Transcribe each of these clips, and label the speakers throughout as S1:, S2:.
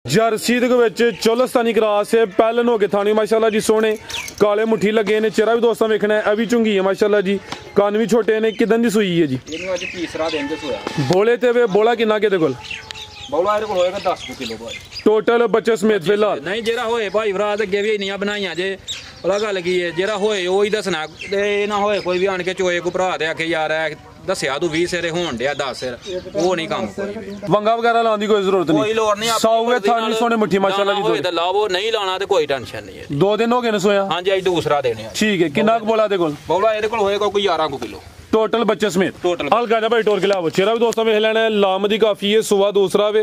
S1: Jersey दे Cholistani cross है पहलन हो गए थानी माशाल्लाह जी सोने काले मुट्ठी लगे ने चेहरा भी दोस्तों वेखना है अभी चुंगी है माशाल्लाह जी कान भी छोटे ने किदन दी सूई है जी
S2: तीसरा दिन सोया
S1: बोले ते वे बोला किन्ना के कोल
S2: बोला ਇਹਦੇ ਕੋਲ ਹੋਏਗਾ 10 ਕਿਲੋ ਭਾਈ
S1: टोटल बच्चे समेत फिलहाल
S2: नहीं जेरा होए भाई भरा अगे भी इन्नियां बनाइयां जे भला गल की है जेरा होए ओ ही दसना ते ना होए कोई भी आन के चोए को भरा दे आखे यार दस्या तू 20 सिरे होण दिया 10 सिर वो नहीं काम
S1: वंगा वगैरह लाने की कोई जरूरत नहीं
S2: कोई लोड़ नहीं
S1: साउए थानी सोने मुट्ठी माशाल्लाह जी
S2: तो लाओ नहीं लाना ते कोई टेंशन नहीं है
S1: 2 दिन हो गए ने सोया
S2: हां जी आज दूसरा दिन है
S1: ठीक है कितना बोला दे कोल
S2: बोला ਇਹਦੇ ਕੋਲ होएगा कोई 11 किलो
S1: टोटल बच्चे समेत हल्का जा भाई टोर के लाओ चेहरा भी दोस्तों वेख लेना है लाम दी काफी है सुबह दूसरा वे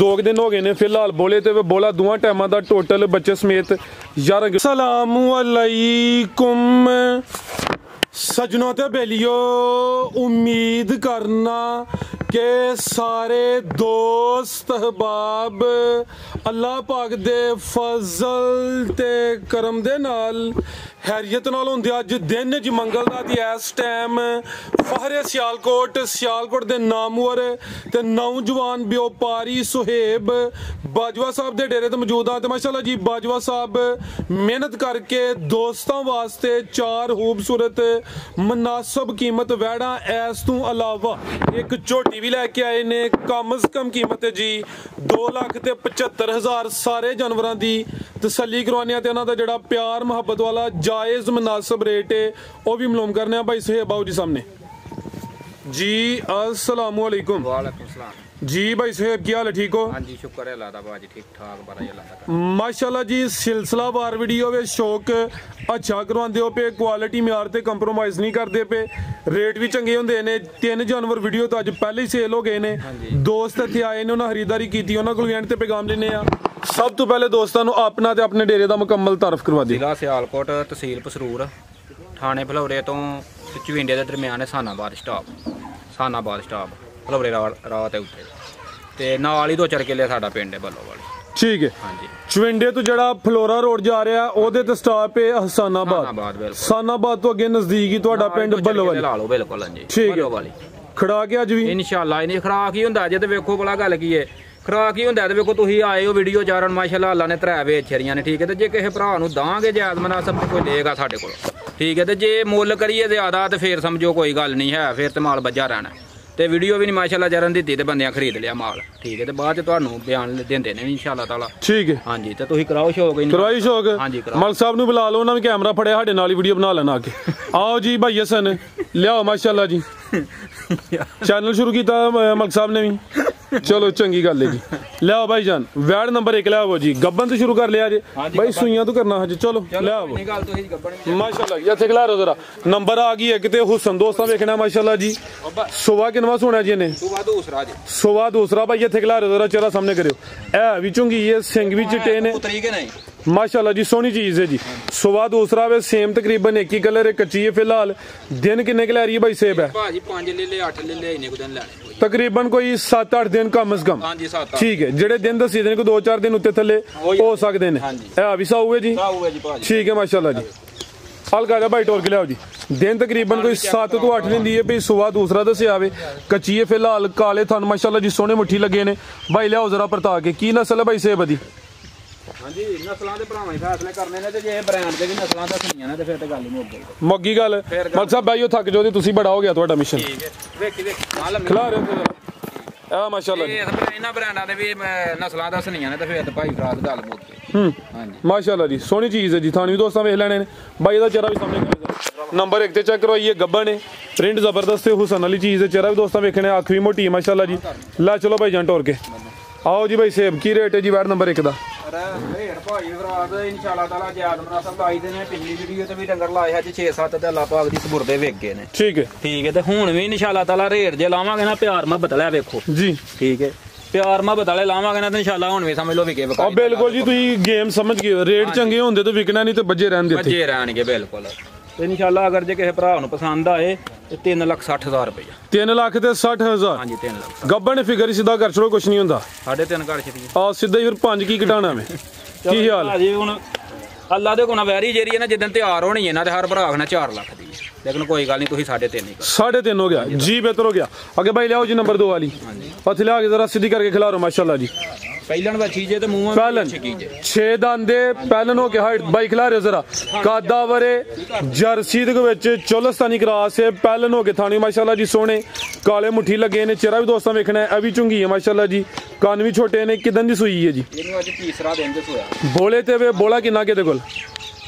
S1: 2 दिन हो गए ने फिलहाल बोले ते वे बोला दुआ टाइमां दा टोटल बच्चे समेत 11 अस्सलाम वालेकुम सजनों ते बेलियो उम्मीद करना के सारे दोस्त अहबाब अल्लाह पाक दे फजल ते करम दे नाल हैरियत नाल होंदे अज दिन ज मंगल दा ते इस टाइम फहरे सियालकोट दे नामवर ते नौजवान व्यापारी सुहेब बाजवा साहब दे डेरे ते मौजूद आ ते माशाल्लाह जी बाजवा साहब मेहनत करके दोस्तां वास्ते 4 खूबसूरत मुनासिब कीमत वैड़ा ऐस तू अलावा एक झोटी भी लैके आए ने कम से कम कीमत है जी 2,75,000 सारे जानवरां दी तसल्ली करवाने ते इन्हां दा जेड़ा प्यार मुहब्बत वाला जायज मुनासिब रेट है वो भी मालूम करने भाई सुहेब बाबू जी सामने जी अस्सलाम वालेकुम
S2: वालेकुम सलाम
S1: जी भाई सुहेब क्या हाल है ठीक हो
S2: हां जी शुक्र है अल्लाह दा बाजी ठीक ठाक बड़ा अल्लाह दा
S1: माशाल्लाह जी सिलसिलावार वीडियो वे शौक अच्छा करवांदे हो पे क्वालिटी म्यार ते कंप्रोमाइज नहीं करदे पे रेट भी चंगे होंदे ने 3 जानवर वीडियो तो अज पहले ही सेल हो गए ने दोस्त इत्थे आए ने उन्हां खरीदारी कीती उन्हां कोल एंड ते पैगाम लेने आ सब तो पहले दोस्तों नु अपना ते अपने डेरे दा मुकम्मल तारफ करवा दे
S2: जिला सियालकोट तहसील पसरूर थाने भलौरे तो चविंडे दे दरमियान सानाबाद स्टाप भलौरे राह ते उत्ते ते नाल ही 2-4 किले साडा पिंड है बल्लो वाली
S1: ठीक है हाँ जी चविंडे तो जड़ा फलोरा रोड जा रहा ओदे ते स्टॉप है हसानाबाद तो अगे नजदीक ही तुहाडा पिंड बल्लोवाली
S2: ला लो बिल्कुल हां जी
S1: ठीक है खड़ा के अज भी
S2: इंशाअल्लाह इन्हीं खराक ही हुंदा जे ते वेखो भला गल की है खराक ही हुंदा ते वेखो तुसीं आए हो वीडियो चारण माशाअल्लाह अल्लाह ने 3 ਵੇਚ ਛਰੀਆਂ ने ठीक है ते जे किसी भरा नूं दांगे जायज़ मुनासिब कोई लेगा साडे कोल ठीक है ते जे मुੱਲ करिए ज्यादा ते फिर समझो कोई गल नहीं है फिर ते माल बज्जा रहना ते वीडियो भी नहीं माशाअल्लाह जरन दी ते बंदियां खरीद लिया माल ठीक है ते बाद च तुहानू बयान देंदे ने इंशाअल्लाह ताला ठीक है हां जी ते तुसीं कराओ शौक
S1: कराई शौक हां जी मल साहब नु बुला लो उन्हां भी कैमरा फड़िया साडे नाल वीडियो बना लेना आके आओ जी भाई हसन लियाओ माशाअल्लाह जी चैनल शुरू किया मलक साहब ने भी चलो चंगी गल है जी लियाओ भाई जान वैड नंबर 1 लियाओ जी गब्बन तो शुरू कर लिया जी भाई सुइयां तो करना है चलो लियाओ माशाअल्लाह जी इत्थे खिला जरा नंबर आ गई है किते हुसन दोस्तां वेखना माशाअल्लाह जी सुबह किनवा सोना जी ने सुबह दूसरा भाई इत्थे खिला जरा चेहरा सामने करियो ए भी चुंगी है सिंग भी चिट्टे ने माशाअल्लाह जी सोहनी चीज है जी सुबह दूसरा वे सेम तकरीबन एक ही कलर है कच्ची है फिलहाल दिन किन्ने की लै रही है भाई सेब है
S2: भाजी 5 ले ले 8 ले ले इन्ने को दिन लेने
S1: तकरीबन कोई 7-8 दिन कम से कम ठीक है जेडे दिन दसी दिन को 2-4 दिन उत्ते थले हो सकते हैं ए भी साऊ है जी ठीक है माशाअल्लाह जी हल्का जा भाई टोर के लियाओ जी दिन तकरीबन कोई 7 तो 8 दिन दी है भाई सुबह दूसरा दसिया वे कच्ची है फिलहाल काले थन माशाअल्लाह जी सोने मुट्ठी लगे ने भाई लियाओ जरा परता के की नस्ल है भाई सेब दी
S2: हां जी नस्लां दे भरावां ही फैसले करने ने ते जे ब्रांड दे भी नस्लां दसणीਆਂ ने ते फिर ते गल ही मुक गई
S1: गल मल साहब भाई थक जो दी तुसी बड़ा हो गया ਤੁਹਾਡਾ मिशन
S2: ठीक है वेख माल
S1: खिला रहे हो जरा माशाअल्लाह जी
S2: इन्हां ब्रांडां दे भी नस्लां दसणीਆਂ ने ते फिर ते भाई फराद गल मुक गई हां जी
S1: माशाअल्लाह जी सोहनी चीज है जी थानी दोस्तां वेख लेने ने भाई दा चेहरा भी सामने कर नंबर 1 ते चेक करवाइए गब्बन है प्रिंट जबरदस्त है हुसन वाली चीज है चेहरा भी दोस्तां वेखने अख भी मोटी है माशाअल्लाह जी ला चलो भाई जान टोर के आओ जी भाई सेब की रेट है जी वैड नंबर 1 दा
S2: रेट भाई फराद इंशाअल्लाह ताला जायज़ मुनासिब लाई दे ने पिछली वीडियो ते भी डंगर लाए है 6-7 ते अल्लाह पाक दी सबुरदे वेख गए ने ठीक है ते हुन भी इंशाअल्लाह ताला रेट जे लावांगे ना प्यार मुहब्बत लै वेखो जी ठीक है प्यार मुहब्बत वाले लावांगे ना तो इंशाअल्लाह हुन भी समझ लो विके विका
S1: बिल्कुल जी तुसी गेम समझ गए रेट चंगे होंदे तो विकना नहीं ते बजे रहणगे
S2: बिल्कुल तो इंशाअल्लाह अगर जे किसी भरा नूं पसंद आए तो 3,60,000 रुपया
S1: 3,60,000
S2: हां जी 3 लाख
S1: गब्बन ने फिगर ही सीधा कर छोड़ो कुछ नहीं होंदा
S2: 3.5 कर छड़ी
S1: आ सीधा ही फिर 5 की घटाना में की हाल
S2: जी हुन अल्लाह दे कोना वैरी जेरी है ना जिदन तैयार होनी है ना ते हर भरा आखना 4 लाख दी लेकिन कोई गल नहीं तुसी 3.5 ही
S1: 3.5 हो गया जी बेहतर हो गया आगे भाई ले आओ जी नंबर 2 वाली हां जी हथ ले आके जरा सीधी करके खिला रहा माशाल्लाह जी
S2: ਪਹਿਲਣ ਵੱਛੀ ਜੇ ਤੇ ਮੂੰਹਾਂ
S1: ਪਹਿਲਣ
S2: ਛਕੀ ਜੇ
S1: 6 ਦੰਦ ਦੇ ਪਹਿਲਣ ਹੋ ਕੇ ਹਾਈਟ ਬਾਈ ਖਿਲਾ ਰਿਓ ਜ਼ਰਾ ਕਾਦਾ ਵਰੇ ਜਰਸੀ ਦੇ ਵਿੱਚ ਚੋਲਸਤਾਨੀ ਕਰਾਸ ਹੈ ਪਹਿਲਣ ਹੋ ਕੇ ਥਾਣੀ ਮਾਸ਼ਾਅੱਲਾ ਜੀ ਸੋਹਣੇ ਕਾਲੇ ਮੁੱਠੀ ਲੱਗੇ ਨੇ ਚਿਹਰਾ ਵੀ ਦੋਸਤਾਂ ਵੇਖਣਾ ਹੈ ਇਹ ਵੀ ਝੁੰਗੀ ਹੈ ਮਾਸ਼ਾਅੱਲਾ ਜੀ ਕੰਨ ਵੀ ਛੋਟੇ ਨੇ ਕਿਦਾਂ ਦੀ ਸੂਈ ਹੈ ਜੀ
S2: ਇਹਨੂੰ ਅੱਜ ਤੀਸਰਾ ਦਿਨ ਤੇ ਸੋਇਆ
S1: ਬੋਲੇ ਤੇ ਵੇ ਬੋਲਾ ਕਿੰਨਾ ਕਿਤੇ ਕੋਲ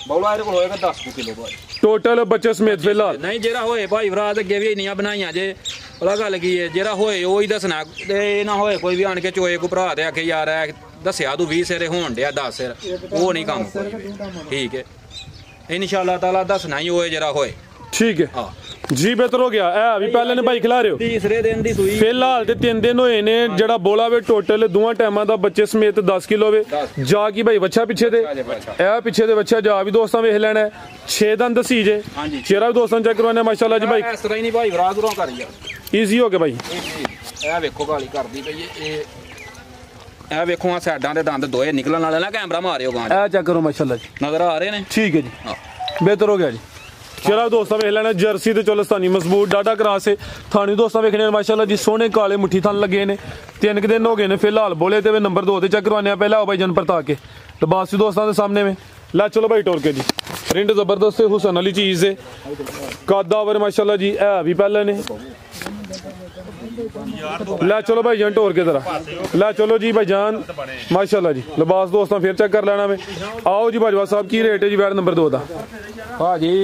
S2: ਬੌਲਾ ਇਹਦੇ ਕੋਲ ਹੋਏਗਾ 10 ਕਿਲੋ ਭਾਈ
S1: ਟੋਟਲ ਬੱਚੇ ਸਮੇਤ ਫਿਲਹਾਲ
S2: ਨਹੀਂ ਜਿਹੜਾ ਹੋਏ ਭਾਈ ਭਰਾ ਤੇ ਅੱਗੇ ਵੀ ਇੰਨੀਆਂ ਬਣਾਈਆਂ ਜੇ ਪਤਾ ਗੱਲ ਕੀ ਹੈ ਜਿਹੜਾ ਹੋਏ ਉਹ ਹੀ ਦੱਸਣਾ ਤੇ ਇਹ ਨਾ ਹੋਏ ਕੋਈ ਵੀ ਆਣ ਕੇ ਚੋਏ ਕੋ ਭਰਾ ਤੇ ਆਖੇ ਯਾਰ ਦੱਸਿਆ ਤੂੰ 20 ਸਿਰੇ ਹੋਣ ਡਿਆ 10 ਸਿਰ ਉਹ ਨਹੀਂ ਕੰਮ ਠੀਕ ਹੈ ਇਨਸ਼ਾਅੱਲਾ ਤਾਲਾ ਦੱਸਣਾ ਹੀ ਹੋਏ ਜਿਹੜਾ ਹੋਏ
S1: ਠੀਕ ਹੈ ਜੀ ਬਿਹਤਰ ਹੋ ਗਿਆ ਇਹ ਵੀ ਪਹਿਲੇ ਨੇ ਭਾਈ ਖਿਲਾ ਰਿਓ
S2: ਤੀਸਰੇ ਦਿਨ ਦੀ ਸੂਈ
S1: ਫਿਲਹਾਲ ਤੇ 3 ਦਿਨ ਹੋਏ ਨੇ ਜਿਹੜਾ ਬੋਲਾ ਵੇ ਟੋਟਲ ਦੋਵਾਂ ਟਾਈਮਾਂ ਦਾ ਬੱਚੇ ਸਮੇਤ 10 ਕਿਲੋ ਵੇ ਜਾ ਕੀ ਭਾਈ ਬੱਚਾ ਪਿੱਛੇ ਦੇ ਇਹ ਪਿੱਛੇ ਦੇ ਬੱਚਾ ਜਾ ਵੀ ਦੋਸਤਾਂ ਵੇਖ ਲੈਣਾ 6 ਦੰਦ ਦਸੀ ਜੇ ਚਿਹਰਾ ਵੀ ਦੋਸਤਾਂ ਚੈੱਕ ਕਰਵਾਉਣਾ ਮਾਸ਼ਾਅੱਲਾ ਜੀ ਭਾਈ
S2: ਇਸ ਤਰ੍ਹਾਂ ਹੀ ਨਹੀਂ ਭਾਈ ਭਰਾ ਦੂਰੋਂ ਕਰ ਯਾਰ
S1: ਈਜ਼ੀ ਹੋ ਗਿਆ ਭਾਈ
S2: ਇਹ ਵੇਖੋ ਗਾਲੀ ਕਰਦੀ ਪਈ ਇਹ ਵੇਖੋ ਆ ਸਾਈਡਾਂ ਦੇ ਦੰਦ ਦੋਏ ਨਿਕਲਣ ਵਾਲੇ ਨਾ ਕੈਮਰਾ ਮਾਰਿਓ ਗਾਂ
S1: ਇਹ ਚੈੱਕ ਕਰੋ ਮਾਸ਼ਾਅੱਲਾ ਜੀ
S2: ਨਜ਼ਰ ਆ ਰਹੇ ਨੇ
S1: ਠੀਕ ਹੈ ਜੀ ਬਿਹਤਰ ਹੋ ਗਿਆ ਜੀ ਚਿਹਰਾ ਦੋਸਤਾਂ ਵੇਖ ਲੈਣਾ ਜਰਸੀ ਤੇ ਚੋਲਸਤਾਨੀ ਮਜ਼ਬੂਤ ਡਾਡਾ ਕਰਾਸ ਹੈ ਥਾਣੀ ਦੋਸਤਾਂ ਵੇਖਣੇ ਮਾਸ਼ਾਅੱਲਾ ਜੀ ਸੋਹਣੇ ਕਾਲੇ ਮੁੱਠੀ ਥਣ ਲੱਗੇ ਨੇ 3 ਦਿਨ ਹੋ ਗਏ ਨੇ ਫਿਲਹਾਲ ਬੋਲੇ ਤੇ ਨੰਬਰ 2 ਤੇ ਚੈੱਕ ਕਰਵਾਨੇ ਆ ਪਹਿਲਾਂ ਭਾਈ ਜਨ ਪਰਤਾ ਕੇ ਲਬਾਸੀ ਦੋਸਤਾਂ ਦੇ ਸਾਹਮਣੇ में ला चलो भाई टोर के जी प्रिंट जबरदस्त है हुसन वाली चीज है कादावर माशाल्लाह जी है भी पहले ने ला चलो भाई जान टोर के जरा ला चलो जी भाई जान माशाल्लाह जी लिबास दोस्तों फिर चेक कर लेना में आओ जी भाजपा साहब की रेट है जी वैट नंबर 2 का
S2: भाजी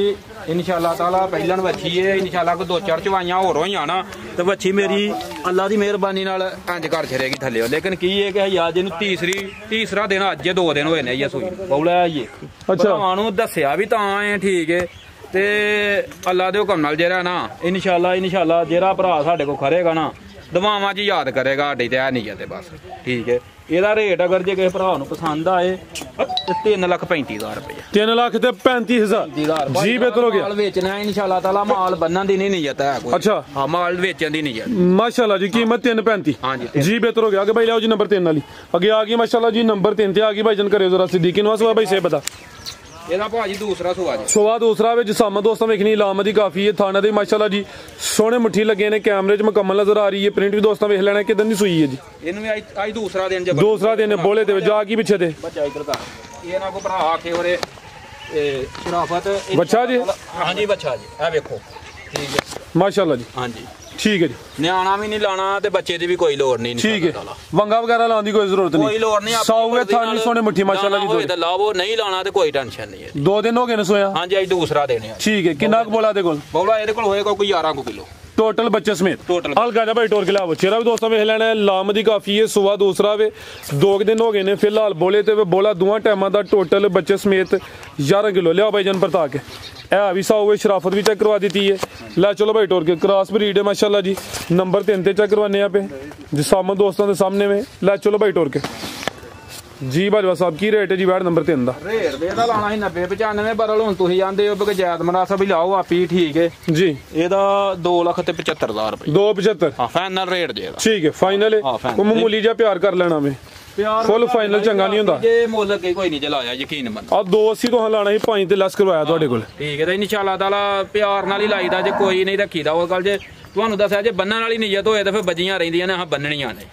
S2: इंशाअल्लाह ताला ਪਹਿਲਣ ਵੱਛੀ ਹੈ इंशाअल्लाह को 2-4 ਚਵਾਈਆਂ ਹੋਰ ਹੋਈਆਂ ਨਾ ਤੇ ਵੱਛੀ ਮੇਰੀ ਅੱਲਾ ਦੀ ਮਿਹਰਬਾਨੀ ਨਾਲ ਇੰਜ ਕਰ ਛੜੇਗੀ ਥੱਲੇ ਲੇਕਿਨ ਕੀ ਹੈ ਕਿ ਯਾਰ ਜਿਹਨੂੰ ਤੀਸਰਾ ਦਿਨ ਅੱਜ 2 ਦਿਨ ਹੋਏ ਨੇ ਇਹ ਸੂਈ ਬੌਲਾ ਇਹ ਅੱਛਾ ਨੂੰ ਦੱਸਿਆ ਵੀ ਤਾਂ ਹੈ ਠੀਕ ਹੈ ਤੇ ਅੱਲਾ ਦੇ ਹੁਕਮ ਨਾਲ ਜਿਹੜਾ ਨਾ ਇਨਸ਼ਾਅੱਲਾ ਜਿਹੜਾ ਭਰਾ ਸਾਡੇ ਕੋਲ ਖੜੇਗਾ ਨਾ ਦਵਾਵਾਂ 'ਚ ਯਾਦ ਕਰੇਗਾ ਸਾਡੀ ਤੇ ਇਹ ਨਹੀਂ ਤੇ ਬਸ ਠੀਕ ਹੈ ਇਹਦਾ ਰੇਟ ਅਗਰ ਜੇ ਕਿਸੇ ਭਰਾ ਨੂੰ ਪਸੰਦ ਆਏ ਤੇ 3,35,000 ਰੁਪਏ
S1: 3,35,000 ਜੀ ਬਿਹਤਰ ਹੋ ਗਿਆ
S2: ਮਾਲ ਵੇਚਣਾ ਇਨਸ਼ਾਅੱਲਾ ਤਾਲਾ ਮਾਲ ਬੰਨਣ ਦੀ ਨਹੀਂ ਨੀਅਤ ਹੈ ਕੋਈ
S1: ਅੱਛਾ
S2: ਹਾਂ ਮਾਲ ਵੇਚਣ ਦੀ ਨੀਅਤ
S1: ਮਾਸ਼ਾਅੱਲਾ ਜੀ ਕੀਮਤ 3,35
S2: ਹਾਂਜੀ
S1: ਜੀ ਬਿਹਤਰ ਹੋ ਗਿਆ ਅੱਗੇ ਭਾਈ ਲਿਆਓ ਜੀ ਨੰਬਰ 3 ਵਾਲੀ ਅੱਗੇ ਆ ਗਈ ਮਾਸ਼ਾਅੱਲਾ ਜੀ ਨੰਬਰ 3 ਤੇ ਆ ਗਈ ਭਾਈ ਜਨ ਕਰਿਓ ਜ਼ਰਾ ਸਿੱਦੀਕੀ ਨਵਾਜ਼ ਭਾਈ ਸੇ ਬਤਾ
S2: ਇਹਦਾ ਭਾਜੀ ਦੂਸਰਾ ਸੁਆ ਜੀ
S1: ਸੁਆ ਦੂਸਰਾ ਵਿੱਚ ਸਾਮਾ ਦੋਸਤਾਂ ਵੇਖਣੀ ਲਾਮ ਦੀ ਕਾਫੀ ਹੈ ਥਾਣਾ ਦੇ ਮਾਸ਼ਾਅੱਲਾ ਜੀ ਸੋਹਣੇ ਮੁੱਠੀ ਲੱਗੇ ਨੇ ਕੈਮਰੇ 'ਚ ਮੁਕੰਮਲ ਨਜ਼ਰ ਆ ਰਹੀ ਹੈ ਪ੍ਰਿੰਟ ਵੀ ਦੋਸਤਾਂ ਵੇਖ ਲੈਣਾ ਕਿਦਾਂ ਦੀ ਸੂਈ ਹੈ ਜੀ
S2: ਇਹਨੂੰ ਵੀ ਅੱਜ ਦੂਸਰਾ ਦਿਨ
S1: ਦੂਸਰਾ ਦਿਨ ਬੋਲੇ ਤੇ ਜਾ ਕੀ ਪਿੱਛੇ ਤੇ
S2: ਬੱਚਾ ਇਧਰ ਦਾ ਇਹ ਨਾ ਕੋ ਭਰਾ ਆਖੇ ਹੋਰੇ ਸ਼ਰਾਫਤ
S1: ਬੱਚਾ ਜੀ
S2: ਹਾਂਜੀ ਬੱਚਾ ਜੀ ਇਹ ਵੇਖੋ ਠੀਕ ਹੈ
S1: ਮਾਸ਼ਾਅੱਲਾ ਜੀ
S2: ਹਾਂਜੀ
S1: ਠੀਕ ਹੈ ਜੀ
S2: ਨਿਆਣਾ ਵੀ ਨਹੀਂ ਲਾਣਾ ਤੇ ਬੱਚੇ ਦੀ ਵੀ ਕੋਈ ਲੋੜ ਨਹੀਂ
S1: ਠੀਕ ਹੈ ਵੰਗਾ ਵਗੈਰਾ ਲਾਉਣ ਦੀ ਕੋਈ ਜ਼ਰੂਰਤ ਨਹੀਂ
S2: ਕੋਈ ਲੋੜ ਨਹੀਂ
S1: ਸਾਊਗੇ ਥਾਣੀ ਸੋਹਣੇ ਮੁੱਠੀ ਮਾਸ਼ਾਅੱਲਾ ਜੀ
S2: ਹੋਏ ਤਾਂ ਲਾਵੋ ਨਹੀਂ ਲਾਣਾ ਤੇ ਕੋਈ ਟੈਨਸ਼ਨ ਨਹੀਂ ਹੈ
S1: 2 ਦਿਨ ਹੋ ਗਏ ਨੇ ਸੋਇਆ
S2: ਹਾਂਜੀ ਅੱਜ ਦੂਸਰਾ ਦਿਨ ਹੈ
S1: ਠੀਕ ਹੈ ਕਿੰਨਾ ਕੁ ਬੋਲਾ ਦੇ ਕੋਲ
S2: ਬੋਲਾ ਇਹਦੇ ਕੋਲ ਹੋਏਗਾ ਕੋਈ 11 ਕਿਲੋ
S1: टोटल बच्चे समेत हल्का जा भाई टोर के लाओ चेहरा भी दोस्तों वेख लेना है लाम दी काफी है सुबह दूसरा वे 2 दिन हो गए ने फिलहाल बोले ते बोला दोवां टाइमां दा टोटल बच्चे समेत 11 किलो लिया भाई जन परता के ए भी सा हुए शराफत भी चेक करवा दी है ला चलो भाई टोर के क्रॉस ब्रीड है माशाल्लाह जी नंबर 3 ते चेक करवाने पे जिसामत दोस्तों के सामने में ला चलो भाई टोर के जी भाजपा साहब की रेट है जी वैट नंबर 3 ਦਾ
S2: ਰੇਟ ਦੇ ਦਾ ਲਾਣਾ ਸੀ 90-95 ਬਰਲ ਹੁਣ ਤੁਸੀਂ ਜਾਂਦੇ ਹੋ ਕਿ ਜਾਇਦ ਮਨਾਸਬ ਹੀ ਲਾਓ ਆਪੀ ਠੀਕ ਹੈ
S1: ਜੀ
S2: ਇਹਦਾ 2,75,000 ਰੁਪਏ
S1: 275
S2: ਹਾਂ ਫਾਈਨਲ ਰੇਟ ਜੇ ਇਹਦਾ
S1: ਠੀਕ ਹੈ ਫਾਈਨਲ ਹੈ ਉਹ ਮਾਮੂਲੀ ਜਿਹਾ ਪਿਆਰ ਕਰ ਲੈਣਾ ਵੇ ਫੁੱਲ ਫਾਈਨਲ ਚੰਗਾ ਨਹੀਂ ਹੁੰਦਾ
S2: ਜੇ ਮੁੱਲ ਕੋਈ ਨਹੀਂ ਚਲਾਇਆ ਯਕੀਨ ਮੰਨ
S1: ਆ 280 ਤੋਂ ਲਾਣਾ ਸੀ 5 ਤੇ ਲੈਸ ਕਰਵਾਇਆ ਤੁਹਾਡੇ ਕੋਲ
S2: ਠੀਕ ਹੈ ਤੇ ਇਨਸ਼ਾਅੱਲਾ ਤਾਲਾ ਪਿਆਰ ਨਾਲ ਹੀ ਲਾਈਦਾ ਜੇ ਕੋਈ ਨਹੀਂ ਰੱਖੀਦਾ ਉਹ ਗੱਲ ਜੇ ਤੁਹਾਨੂੰ ਦੱਸਿਆ ਜੇ ਬੰਨਣ ਵਾਲੀ ਨੀਅਤ ਹੋਏ ਤਾਂ ਫਿਰ ਬੱਜੀਆਂ ਰਹਿੰਦੀਆਂ ਨੇ ਹਾਂ ਬੰਨਣੀਆਂ ਨੇ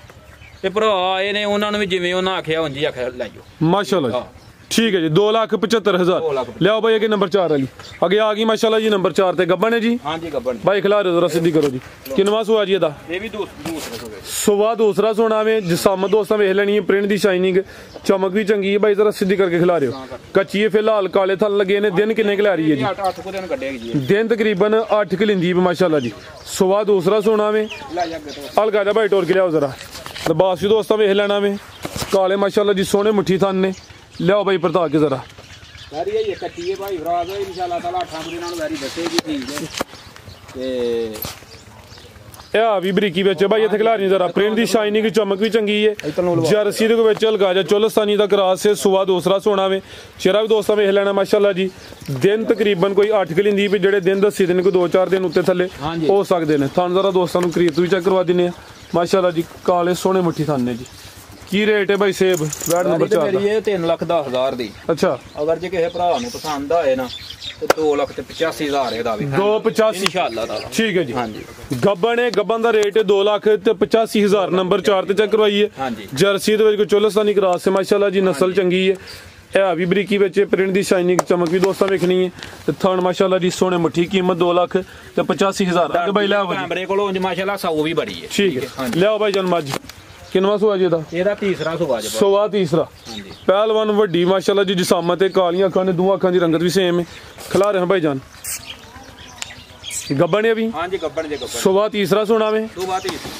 S2: ਤੇ ਭਰਾ ਆਏ ਨੇ ਉਹਨਾਂ ਨੂੰ ਵੀ ਜਿਵੇਂ ਉਹਨਾਂ ਆਖਿਆ ਉਂਝ ਹੀ ਆਖਿਆ ਲਾਈਓ
S1: ਮਾਸ਼ਾਅੱਲਾ ਜੀ ਠੀਕ ਹੈ ਜੀ 2,75,000 ਲਿਆਓ ਭਾਈ ਅੱਗੇ ਨੰਬਰ 4 ਵਾਲੀ ਅੱਗੇ ਆ ਗਈ ਮਾਸ਼ਾਅੱਲਾ ਜੀ ਨੰਬਰ 4 ਤੇ ਗੱਬਣ ਹੈ ਜੀ
S2: ਹਾਂਜੀ ਗੱਬਣ
S1: ਭਾਈ ਖਿਲਾ ਦਿਓ ਜ਼ਰਾ ਸਿੱਧੀ ਕਰੋ ਜੀ ਕਿੰਨਵਾ ਸੁਆ ਜੀ ਇਹਦਾ
S2: ਇਹ ਵੀ ਦੂਸਰਾ
S1: ਸੁਆ ਦੂਸਰਾ ਸੋਣਾ ਵੇ ਜਿਸਮ ਦੋਸਤਾਂ ਵੇਖ ਲੈਣੀ ਹੈ ਪ੍ਰਿੰਟ ਦੀ ਸ਼ਾਈਨਿੰਗ ਚਮਕ ਵੀ ਚੰਗੀ ਹੈ ਭਾਈ ਜ਼ਰਾ ਸਿੱਧੀ ਕਰਕੇ ਖਿਲਾ ਰਿਓ ਕੱਚੀ ਹੈ ਫਿਲਹਾਲ ਕਾਲੇ ਥਲ ਲੱਗੇ ਨੇ ਦਿਨ ਕਿੰਨੇ ਖਿਲਾ ਰਹੀ ਹੈ ਜੀ
S2: 8 ਕੁ ਦਿਨ ਕੱਢੇਗੀ ਜੀ
S1: ਦਿਨ ਤਕਰੀਬਨ 8 ਕਿਲਿੰਦੀ ਮਾਸ਼ਾਅੱਲਾ ਜੀ ਸੁਆ ਦੂਸਰਾ ਸੋਣਾ ਵੇ ਹਲਕਾ ਜਾ ਭਾਈ ਟੋਰ ਕੇ ਲਿਆਓ ਜ਼ਰਾ लिबास भी दोस्तों वेख लेना में काले माशाल्लाह जी सोने मुट्ठी थान ने लियाओ भाई परता के जरा
S2: वैरी है कच्ची है भाई फराज है इंशाल्लाह ताला 8 दिनां ਨੂੰ वैरी ਦੱਸੇਗੀ ਠੀਕ ਹੈ ਤੇ
S1: ਇਹ ਵੀ ਬਰੀਕੀ ਵਿੱਚ ਭਾਈ ਇੱਥੇ ਖਿਲਾ ਰਹੀ ਜ਼ਰਾ ਪ੍ਰਿੰਟ ਦੀ ਸ਼ਾਈਨਿੰਗ ਚਮਕ ਵੀ ਚੰਗੀ ਹੈ ਜਰਸੀ ਦੇ ਵਿੱਚ ਹਲਕਾ ਜਾ ਚੋਲਸਤਾਨੀ ਦਾ ਕਰਾਸ ਹੈ ਸੁਆ ਦੂਸਰਾ ਸੋਨਾ ਵੇ ਚਿਹਰਾ ਵੀ ਦੋਸਤਾਂ ਵੇਖ ਲੈਣਾ ਮਾਸ਼ਾਅੱਲਾ ਜੀ ਦਿਨ ਤਕਰੀਬਨ ਕੋਈ 8 ਕਿਲਿੰਦੀ ਵੀ ਜਿਹੜੇ ਦਿਨ ਦੱਸੀ ਦਿਨ ਕੋਈ 2-4 ਦਿਨ ਉੱਤੇ ਥੱਲੇ ਹੋ ਸਕਦੇ ਨੇ ਤੁਹਾਨੂੰ ਜ਼ਰਾ ਦੋਸਤਾਂ ਨੂੰ ਕਰੀਬ ਵੀ ਚੈੱਕ ਕਰਵਾ ਦਿੰਨੇ ਆ माशाल्लाह जी काले सोने मुट्ठी थाने जी ਕੀ ਰੇਟ ਹੈ ਬਾਈ ਸੇਬ ਵੈਟ ਨੰਬਰ 4
S2: ਮੇਰੀ ਇਹ 3,10,000 ਦੀ।
S1: ਅੱਛਾ
S2: ਅਗਰ ਜੇ ਕਿਸੇ ਭਰਾ ਨੂੰ ਪਸੰਦ ਆਏ ਨਾ ਤੇ 2,85,000 ਇਹਦਾ ਵੀ
S1: 285
S2: ਇਨਸ਼ਾਅੱਲਾ ਤਾਲਾ।
S1: ਠੀਕ ਹੈ ਜੀ।
S2: ਹਾਂਜੀ
S1: ਗੱਬਣ ਹੈ, ਗੱਬਨ ਦਾ ਰੇਟ ਹੈ 2,85,000 ਨੰਬਰ 4 ਤੇ ਚੈੱਕ ਕਰਵਾਈਏ।
S2: ਹਾਂਜੀ
S1: ਜਰਸੀ ਦੇ ਵਿੱਚ ਕੋਈ ਚੋਲਸਤਾਨੀ ਕਰਾਸ ਹੈ ਮਾਸ਼ਾਅੱਲਾ ਜੀ, ਨਸਲ ਚੰਗੀ ਹੈ। ਇਹ ਵੀ ਬਰੀਕੀ ਵਿੱਚ ਪ੍ਰਿੰਟ ਦੀ ਸ਼ਾਈਨਿੰਗ ਚਮਕ ਵੀ ਦੋਸਤਾਂ ਵੇਖਣੀ ਹੈ ਤੇ ਥਣ ਮਾਸ਼ਾਅੱਲਾ ਜੀ ਸੋਹਣੇ ਮੁੱਠੀ, ਕੀਮਤ 2,85,000। ਅੱਗੇ ਬਾਈ ਲਿਆਓ ਜੀ
S2: ਕੈਮਰੇ ਕੋਲੋਂ ਉਂਝ ਮਾਸ਼ਾਅੱਲਾ 100 ਵੀ ਬੜੀ ਹੈ।
S1: ਠੀਕ ਹੈ ਲਿਆਓ ਬਾਈ ਜਨ ਮੱਝ ਕਿੰਨਵਾ ਸੁਆ ਜੀ
S2: ਇਹਦਾ ਤੀਸਰਾ ਸੁਭਾ ਜੀ।
S1: ਸੁਆ ਤੀਸਰਾ।
S2: ਹਾਂਜੀ
S1: ਪਹਿਲਵਾਨ ਵੱਡੀ ਮਾਸ਼ਾਅੱਲਾ ਜੀ, ਜਿਸਾਮਤ ਤੇ ਕਾਲੀਆਂ ਅੱਖਾਂ ਨੇ, ਦੋਵਾਂ ਅੱਖਾਂ ਦੀ ਰੰਗਤ ਵੀ ਸੇਮ ਹੈ। ਖਿਲਾ ਰਹੇ ਹਾਂ ਭਾਈ ਜਾਨ ਗੱਬਣ ਹੈ ਵੀ।
S2: ਹਾਂਜੀ ਗੱਬਣ ਜੇ ਗੱਬਣ।
S1: ਸੁਆ ਤੀਸਰਾ ਸੋਨਾ ਵੇ।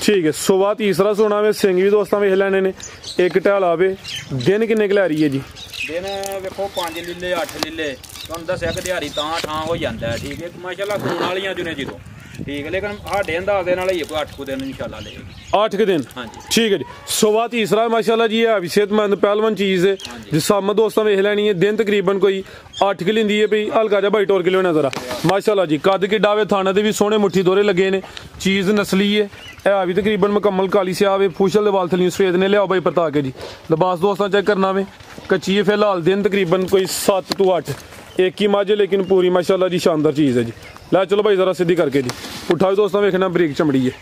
S1: ਠੀਕ ਹੈ ਸੁਆ ਤੀਸਰਾ ਸੋਨਾ ਵੇ। ਸਿੰਘ ਵੀ ਦੋਸਤਾਂ ਵੇਖ ਲੈਣੇ ਨੇ। ਇੱਕ ਢਾਲ ਆਵੇ। ਦਿਨ ਕਿੰਨੇ ਕੁ ਲੈ ਰਹੀ ਹੈ ਜੀ?
S2: ਦਿਨ ਵੇਖੋ 5 ਲੀਲੇ 8 ਲੀਲੇ ਤੁਹਾਨੂੰ ਦੱਸਿਆ ਕਿ ਦਿਹਾੜੀ ਤਾਂ ਠਾਂ ਹੋ ਜਾਂਦਾ ਹੈ। ਠੀਕ ਹੈ ਮਾਸ਼ਾਅੱਲਾ ਸੂਣ ਵਾਲੀਆਂ ਜੁਨੇ ਜਦੋਂ ਠੀਕ ਹੈ, ਲੇਕਿਨ ਸਾਡੇ ਅੰਦਾਜ਼ੇ ਨਾਲ ਹੀ ਕੋਈ 8 ਦਿਨ ਇਨਸ਼ਾਅੱਲਾ ਲਏਗੀ।
S1: 8 ਦਿਨ।
S2: ਹਾਂਜੀ
S1: ਠੀਕ ਹੈ ਜੀ। ਸੁਆ ਤੀਸਰਾ ਮਾਸ਼ਾਅੱਲਾ ਜੀ ਹੈ ਵੀ ਸਿਹਤਮੰਦ ਪਹਿਲਵਾਨ ਚੀਜ਼ ਹੈ। ਜਿਸਾਮ ਦੋਸਤਾਂ ਵੇਖ ਲੈਣੀ ਹੈ। ਦਿਨ ਤਕਰੀਬਨ ਕੋਈ 8 ਕਿ ਲਿੰਦੀ ਹੈ ਵੀ ਹਲਕਾ ਜਿਹਾ ਬਾਈ ਟੋਰ ਕੇ ਲਿਆਉਣਾ ਜ਼ਰਾ ਮਾਸ਼ਾਅੱਲਾ ਜੀ। ਕੱਦ ਕਿੱਡਾ ਵੇ, ਥਾਣਾ ਦੇ ਵੀ ਸੋਹਣੇ ਮੁੱਠੀ ਦੋਰੇ ਲੱਗੇ ਨੇ। ਚੀਜ਼ ਨਸਲੀ ਹੈ। ਇਹ ਵੀ ਤਕਰੀਬਨ ਮੁਕੰਮਲ ਕਾਲੀ ਸਿਆਹ ਵੇ। ਫੂਸ਼ਲ ਦੇ ਵਾਲ ਥਲੀ ਸਫੇਦ ਨੇ। ਲਿਆਓ ਬਾਈ ਪਰਤਾ ਕੇ ਜੀ। ਲਿਬਾਸ ਦੋਸਤਾਂ ਚੈੱਕ ਕਰਨਾ ਵੇ। ਕੱਚੀ ਹੈ ਫਿਲਹਾਲ। ਦਿਨ ਤਕਰੀਬਨ ਕੋਈ 7 ਤੋਂ 8 ਇੱਕ ਹੀ ਮੱਝ ਲੇਕਿਨ ਪੂਰੀ ਮਾਸ਼ਾਅੱਲਾ ਜੀ ਸ਼ਾਨਦਾਰ ਚੀਜ਼ ਹੈ ਜੀ। ਲੈ ਚਲੋ ਭਾਈ ਜ਼ਰਾ ਸਿੱਧੀ ਕਰਕੇ ਜੀ। ਪੁੱਠਾ ਵੀ ਦੋਸਤਾਂ ਵੇਖਣਾ ਬਰੀਕ ਚਮੜੀ ਹੈ।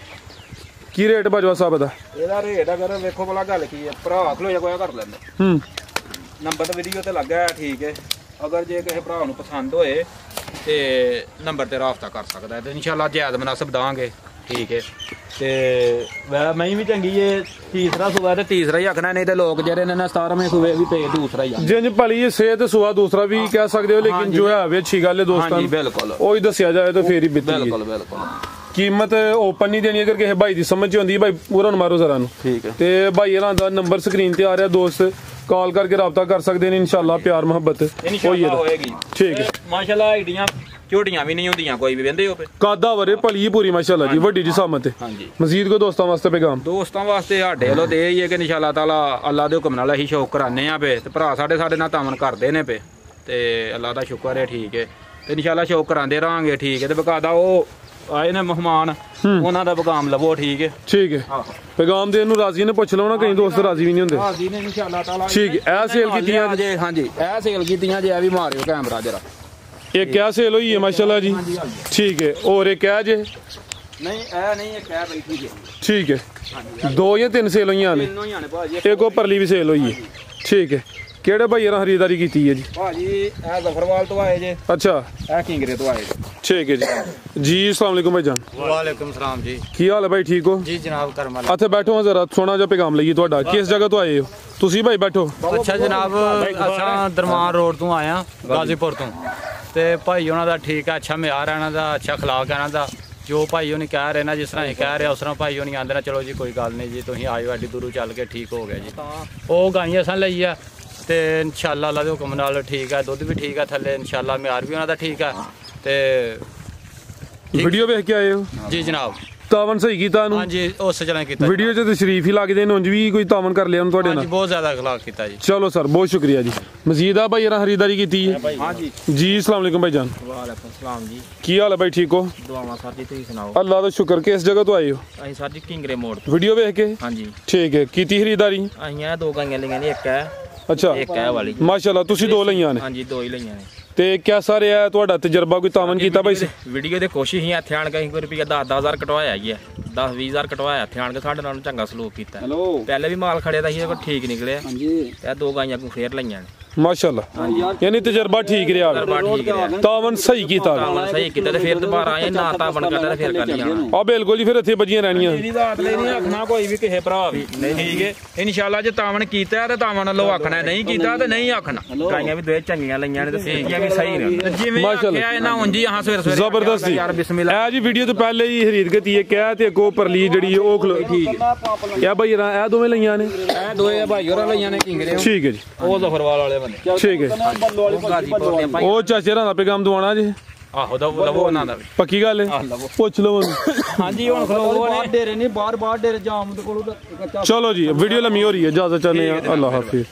S1: ਕੀ ਰੇਟ ਬਾਜਵਾ ਸਾਹਿਬ ਦਾ?
S2: ਇਹਦਾ ਰੇਟ ਅਗਰ ਵੇਖੋ ਭਲਾ ਗੱਲ ਕੀ ਹੈ, ਭਰਾ ਖਲੋ ਜਾ ਕੋਈ ਕਰ ਲੈਂਦਾ। ਨੰਬਰ ਤਾਂ ਵੀਡੀਓ ਤੇ ਲੱਗਾ ਹੈ। ਠੀਕ ਹੈ ਅਗਰ ਜੇ ਕਿਸੇ ਭਰਾ ਨੂੰ ਪਸੰਦ ਹੋਏ ਤੇ ਨੰਬਰ ਤੇ ਰਾਬਤਾ ਕਰ ਸਕਦਾ ਹੈ ਤੇ ਇਨਸ਼ਾਅੱਲਾ ਜਾਇਜ਼ ਮੁਨਾਸਬ ਦਾਂਗੇ। ਠੀਕ ਹੈ ਤੇ ਵੈ ਮੈਂ ਵੀ ਚੰਗੀ ਏ। ਤੀਸਰਾ ਸੂਆ ਤੇ ਤੀਸਰਾ ਹੀ ਆਖਣਾ, ਨਹੀਂ ਤੇ ਲੋਕ ਜਿਹੜੇ ਨੇ ਨਾ 17ਵੇਂ ਸੂਏ ਵੀ ਪਏ ਦੂਸਰਾ ਹੀ ਆ।
S1: ਜਿੰਜ ਭਲੀ ਇਹ ਸਿਹਤ ਸੁਆ ਦੂਸਰਾ ਵੀ ਕਹਿ ਸਕਦੇ ਹੋ, ਲੇਕਿਨ ਜੋ ਹੈ ਵੇ ਅੱਛੀ ਗੱਲ ਹੈ ਦੋਸਤਾਂ ਨੂੰ।
S2: ਬਿਲਕੁਲ
S1: ਉਹ ਹੀ ਦੱਸਿਆ ਜਾਏ ਤਾਂ ਫੇਰ ਹੀ ਬਿੱਤੀ।
S2: ਬਿਲਕੁਲ ਬਿਲਕੁਲ
S1: ਕੀਮਤ ਓਪਨ ਨਹੀਂ ਦੇਣੀ। ਅਗਰ ਕਿਸੇ ਭਾਈ ਦੀ ਸਮਝ ਆਉਂਦੀ ਭਾਈ ਪੂਰਾ ਮਾਰੋ ਜ਼ਰਾ ਨੂੰ।
S2: ਠੀਕ ਹੈ
S1: ਤੇ ਭਾਈ ਇਹਨਾਂ ਦਾ ਨੰਬਰ ਸਕਰੀਨ ਤੇ ਆ ਰਿਹਾ, ਦੋਸਤ ਕਾਲ ਕਰਕੇ ਰਾਬਤਾ ਕਰ ਸਕਦੇ ਨੇ। ਇਨਸ਼ਾਅੱਲਾ ਪਿਆਰ ਮੁਹੱਬਤ
S2: ਹੋਏਗੀ।
S1: ਠੀਕ ਹੈ
S2: ਮਾਸ਼ਾਅੱਲਾ ਆਈਡੀਆਂ ਝੋਟੀਆਂ ਵੀ ਨਹੀਂ ਹੁੰਦੀਆਂ ਕੋਈ ਵੀ ਵੰਦੇ ਹੋ ਪੇ
S1: ਕਾਦਾ ਵਰੇ ਭਲੀ ਪੂਰੀ ਮਾਸ਼ਾਅੱਲਾ ਜੀ, ਵੱਡੀ ਜਿਸਾਮਤ ਹੈ।
S2: ਹਾਂਜੀ
S1: ਮਜ਼ੀਦ ਕੋ ਦੋਸਤਾਂ ਵਾਸਤੇ ਪੈਗਾਮ? ਦੋਸਤਾਂ
S2: ਵਾਸਤੇ ਸਾਡੇ ਵੱਲੋਂ ਤੇ ਇਹ ਹੀ ਹੈ ਕਿ ਇਨਸ਼ਾਅੱਲਾ ਤਾਲਾ ਅੱਲਾ ਦੇ ਹੁਕਮ ਨਾਲ ਅਸੀਂ ਸ਼ੌਕ ਕਰਾਨੇ ਆ ਪੇ ਤੇ ਭਰਾ ਸਾਡੇ ਨਾਲ ਤਾਮਨ ਕਰਦੇ ਨੇ ਪੇ ਤੇ ਅੱਲਾ ਦਾ ਸ਼ੁਕਰ ਹੈ। ਠੀਕ ਹੈ ਤੇ ਇਨਸ਼ਾਅੱਲਾ ਸ਼ੌਕ ਕਰਾਂਦੇ ਰਹਾਂਗੇ। ਠੀਕ ਹੈ ਤੇ ਬਕਾਇਦਾ ਉਹ ਆਏ ਨੇ ਮਹਿਮਾਨ, ਉਹਨਾਂ ਦਾ ਪੈਗਾਮ ਲਵੋ। ਠੀਕ ਹੈ ਠੀਕ ਹੈ ਪੈਗਾਮ ਦੇਣ ਨੂੰ ਰਾਜ਼ੀ ਨੇ ਪੁੱਛ ਲਓ ਨਾ, ਕਈ ਦੋਸਤ ਰਾਜ਼ੀ ਵੀ ਨਹੀਂ ਹੁੰਦੇ। ਰਾਜ਼ੀ ਨੇ ਇਨਸ਼ਾਅੱਲਾ ਤਾਲਾ।
S1: ਠੀਕ ਹੈ ਇਹ ਸੇਲ ਕੀਤੀਆਂ
S2: ਜੇ? ਹਾਂਜੀ ਇਹ ਸੇਲ ਕੀਤੀਆਂ ਜੇ। ਇਹ ਵੀ ਮਾਰਿਓ ਕੈਮਰਾ ਜਰਾ।
S1: ਇਹ ਕਿਆ ਸੇਲ ਹੋਈ ਹੈ ਮਾਸ਼ਾਅੱਲਾ ਜੀ? ਠੀਕ ਹੈ ਹੋਰ ਇਹ ਕਿਆ ਜੇ?
S2: ਨਹੀਂ ਇਹ ਨਹੀਂ, ਇਹ ਕਹਿ ਬਈ। ਠੀਕ ਹੈ
S1: ਠੀਕ ਹੈ 2 ਜਾਂ 3 ਸੇਲ ਹੋਈਆਂ ਨੇ?
S2: ਤਿੰਨੋਂ ਹੀ ਆਣੇ ਭਾਜੀ।
S1: ਇੱਕ ਉਹ ਪਰਲੀ ਵੀ ਸੇਲ ਹੋਈ ਹੈ। ਠੀਕ ਹੈ ਕਿਹੜੇ ਭਾਈ ਨਾਲ ਖਰੀਦਦਾਰੀ ਕੀਤੀ ਹੈ ਜੀ?
S2: ਭਾਜੀ ਇਹ ਜ਼ਫਰਵਾਲ ਤੋਂ ਆਏ ਜੇ।
S1: ਅੱਛਾ
S2: ਇਹ ਕਿੰਗਰੇ ਤੋਂ ਆਏ ਜੇ।
S1: ਠੀਕ ਹੈ ਜੀ। अस्सलाम वालेकुम भाई जान।
S3: वालेकुम सलाम जी।
S1: ਕੀ ਹਾਲ ਹੈ ਭਾਈ? ਠੀਕ ਹੋ
S3: जी जनाब करमल।
S1: ਇੱਥੇ ਬੈਠੋ ਜ਼ਰਾ, ਸੋਹਣਾ ਜਿਹਾ ਪੈਗਾਮ ਲਈਏ ਤੁਹਾਡਾ। ਕਿਸ ਜਗ੍ਹਾ ਤੋਂ ਆਏ ਹੋ ਤੁਸੀਂ ਭਾਈ? ਬੈਠੋ।
S3: अच्छा जनाब असां दरमान रोड ਤੋਂ ਆਏ ਆ ਗਾਜ਼ੀਪੁਰ ਤੋਂ ਤੇ ਭਾਈ ਉਹਨਾਂ ਦਾ ਠੀਕ ਹੈ, ਅੱਛਾ ਮਿਆਰ ਹੈ ਇਹਨਾਂ ਦਾ, ਅੱਛਾ ਅਖਲਾਕ ਹੈ ਇਹਨਾਂ ਦਾ। ਜੋ ਭਾਈ ਉਹਨੇ ਕਹਿ ਰਹੇ ਨਾ, ਜਿਸ ਤਰ੍ਹਾਂ ਇਹ ਕਹਿ ਰਿਹਾ ਉਸ ਤਰ੍ਹਾਂ ਭਾਈ ਉਹਨੇ ਆਂਦੇ ਨਾ। ਚਲੋ ਜੀ ਕੋਈ ਗੱਲ ਨਹੀਂ ਜੀ, ਤੁਸੀਂ ਆਇਓ ਐਡੀ ਦੂਰੋਂ ਚੱਲ ਕੇ ਠੀਕ ਹੋ ਗਿਆ ਜੀ। ਉਹ ਗਾਈਆਂ ਅਸਾਂ ਲਈ ਆ ਤੇ ਇਨਸ਼ਾਅੱਲਾ ਅੱਲਾ ਦੇ ਹੁਕਮ ਨਾਲ ਠੀਕ ਹੈ। ਦੁੱਧ ਵੀ ਠੀਕ ਹੈ ਥੱਲੇ ਇਨਸ਼ਾਅੱਲਾ, ਮਿਆਰ ਵੀ ਉਹਨਾਂ ਦਾ ਠੀਕ ਹੈ ਤੇ
S1: ਵੀਡੀਓ ਵੇਖ ਕੇ ਆਏ ਹੋ
S3: ਜੀ ਜਨਾਬ?
S1: ਤਾਵਨ ਸਹੀ ਕੀਤਾ ਇਹਨੂੰ?
S3: ਹਾਂਜੀ ਉਸ ਤਰ੍ਹਾਂ ਕੀਤਾ।
S1: ਵੀਡੀਓ 'ਚ ਤੇ ਸ਼ਰੀਫ ਹੀ ਲੱਗਦੇ ਨੇ, ਉਂਝ ਵੀ ਕੋਈ ਤਾਵਨ ਕਰ ਲਿਆ ਉਹਨੂੰ ਤੁਹਾਡੇ ਨਾਲ?
S3: ਹਾਂਜੀ ਬਹੁਤ ਜ਼ਿਆਦਾ ਅਖਲਾਕ ਕੀਤਾ ਜੀ।
S1: ਚਲੋ ਸਰ ਬਹੁਤ ਸ਼ੁਕਰੀਆ ਜੀ। ਮਜ਼ੀਦ ਆ ਭਾਈ ਖਰੀਦਦਾਰੀ ਕੀਤੀ ਹੈ?
S2: ਹਾਂਜੀ
S1: ਜੀ अस्सलाम वालेकुम भाई जान।
S2: ਵਾਲੇਕੁਮ ਸਲਾਮ ਜੀ।
S1: ਕੀ ਹਾਲ ਹੈ ਭਾਈ? ਠੀਕ ਹੋ?
S2: ਦੁਆਵਾਂ ਸਰ ਜੀ, ਤੁਸੀਂ ਸੁਣਾਓ?
S1: ਅੱਲਾ ਦਾ ਸ਼ੁਕਰ। ਕਿਸ ਜਗ੍ਹਾ ਤੋਂ ਆਏ ਹੋ?
S2: ਅਸੀਂ ਸਰ ਜੀ ਕਿੰਗਰੇ ਮੋੜ।
S1: ਵੀਡੀਓ ਵੇਖ ਕੇ?
S2: ਹਾਂਜੀ
S1: ਠੀਕ ਹੈ ਕੀਤੀ ਖਰੀਦਦਾਰੀ?
S2: ਅਸੀਂ ਇਹ 2 ਗਾਈਆਂ ਲਈਆਂ ਨੇ, ਇੱਕ ਹੈ
S1: ਅੱਛਾ
S2: ਇੱਕ ਹੈ ਵਾਲੀ।
S1: ਮਾਸ਼ਾਅੱਲਾ ਤੁਸੀਂ 2 ਲਈਆਂ ਨੇ?
S2: ਹਾਂਜੀ 2 ਹੀ ਲਈਆਂ ਨੇ।
S1: ਤੇ ਕਿਹਦਾ ਰਿਹਾ ਤੁਹਾਡਾ ਤਜਰਬਾ? ਕੋਈ ਤਾਵਨ ਕੀਤਾ ਭਾਈ?
S2: ਵੀਡੀਓ ਦੇ ਕੋਸ਼ਿਸ਼ ਹੀ ਇੱਥੇ ਆਣ ਕੇ ਅਸੀਂ ਕੋਈ ਰੁਪਈਆ 10,000 ਕਟਵਾਇਆ ਹੀ ਹੈ। 10-20,000 ਕਟਵਾਇਆ ਇੱਥੇ ਆਣ ਕੇ। ਸਾਡੇ ਨਾਲ ਚੰਗਾ ਸਲੂਕ ਕੀਤਾ। ਪਹਿਲੇ ਵੀ ਮਾਲ ਖੜਿਆ ਦਾ ਸੀ, ਕੋਈ ਠੀਕ ਨਿਕਲਿਆ। ਇਹ 2 ਗਾਈਆਂ ਕੋ ਫੇਰ ਲਈਆਂ ਨੇ
S1: ਮਾਸ਼ਾਅੱਲਾ। ਯਾਨੀ ਤਜਰਬਾ ਠੀਕ ਰਿਹਾ, ਤਾਵਨ ਸਹੀ ਕੀਤਾ।
S2: ਸਹੀ ਕੀਤਾ ਤੇ ਫਿਰ ਦੁਬਾਰਾ ਆਏ ਨਾ ਤਾਵਨ ਕਰਦਾ ਤੇ ਫਿਰ ਕਰ ਲਿਆ।
S1: ਆ ਬਿਲਕੁਲ ਜੀ, ਫਿਰ ਇੱਥੇ ਵੱਜੀਆਂ ਰਹਿਣੀਆਂ।
S2: ਮੇਰੀ ਬਾਤ ਲਈ ਨਹੀਂ ਆਖਣਾ ਕੋਈ ਵੀ ਕਿਸੇ ਭਰਾ ਵੀ। ਠੀਕ ਹੈ ਇਨਸ਼ਾਅੱਲਾ ਜੇ ਤਾਵਨ ਕੀਤਾ ਤੇ ਤਾਵਨ ਵੱਲੋਂ ਆਖਣਾ, ਨਹੀਂ ਕੀਤਾ ਤੇ ਨਹੀਂ ਆਖਣਾ। ਗਾਈਆਂ ਵੀ 2 ਚੰਗੀਆਂ ਲਈਆਂ ਨੇ ਤੇ ਸੀਗੀਆਂ ਵੀ ਸਹੀ ਨੇ। ਜਿਵੇਂ ਆਖਿਆ ਇਹਨਾਂ ਉਂਝ ਹੀ ਆਹ ਸਵੇਰ
S1: ਜ਼ਬਰਦਸਤੀ
S2: ਯਾਰ ਬਿਸਮਿਲ੍ਲਾ।
S1: ਇਹ ਜੀ ਵੀਡੀਓ ਤੋਂ ਪਹਿਲੇ ਹੀ ਖਰੀਦ ਕੀਤੀ ਹੈ ਕਹਿ ਤੇ ਕੋ ਪਰਲੀ ਜਿਹੜੀ ਉਹ ਖਲੋ। ਠੀਕ ਹੈ ਇਹ ਭਾਈ ਇਹ ਦੋਵੇਂ ਲਈਆਂ ਨੇ?
S2: ਇਹ 2 ਭਾਈ ਹੋਰਾਂ ਲਈਆਂ ਨੇ ਕਿੰਗਰੇ।
S1: ਠੀਕ ਹੈ ਜੀ।
S2: ਉਹ ਜ਼ਫਰਵਾਲ ਵਾਲੇ ਬੰਦੇ।
S1: ਠੀਕ ਹੈ ਉਹ ਚਾਚੇ ਰਾਂ ਦਾ ਪੈਗਾਮ ਦਵਾਉਣਾ ਜੀ?
S2: ਆਹੋ ਲਵੋ ਉਹਨਾਂ ਦਾ ਵੀ।
S1: ਪੱਕੀ ਗੱਲ ਹੈ? ਪੁੱਛ ਲਵੋ।
S2: ਹਾਂਜੀ ਹੁਣ ਖਲੋ ਨੇ
S3: ਡੇਰੇ ਨਹੀਂ ਬਾਹਰ ਡੇਰੇ ਜਾਮ ਦੇ ਕੋਲ।
S1: ਚਲੋ ਜੀ ਵੀਡੀਓ ਲੰਮੀ ਹੋ ਰਹੀ ਹੈ, ਇਜਾਜ਼ਤ ਚਾਹੁੰਦੇ ਹਾਂ। ਅੱਲਾ ਹਾਫਿਜ਼।